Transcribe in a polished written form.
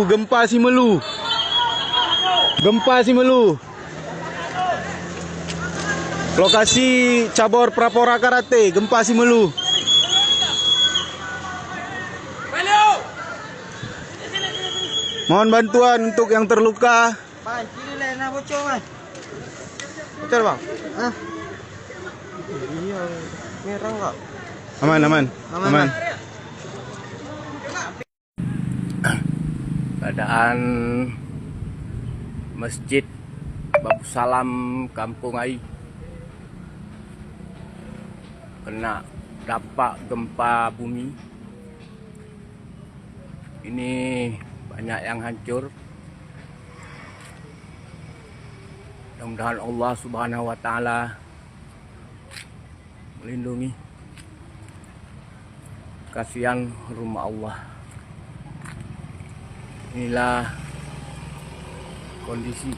Gempa Simelu. Gempa Simelu. Lokasi cabur Prapora Karate, Gempa Simelu. Mohon bantuan untuk yang terluka. Bang, kiri lain nak bocor bang. Betul bang? Hah? Iya, merah enggak? Aman. Keadaan Masjid Babu Salam Kampung Ai kena dampak gempa bumi. Ini banyak yang hancur. Mudah-mudahan Allah Subhanahu wa taala melindungi. Kasihan rumah Allah. Inilah kondisi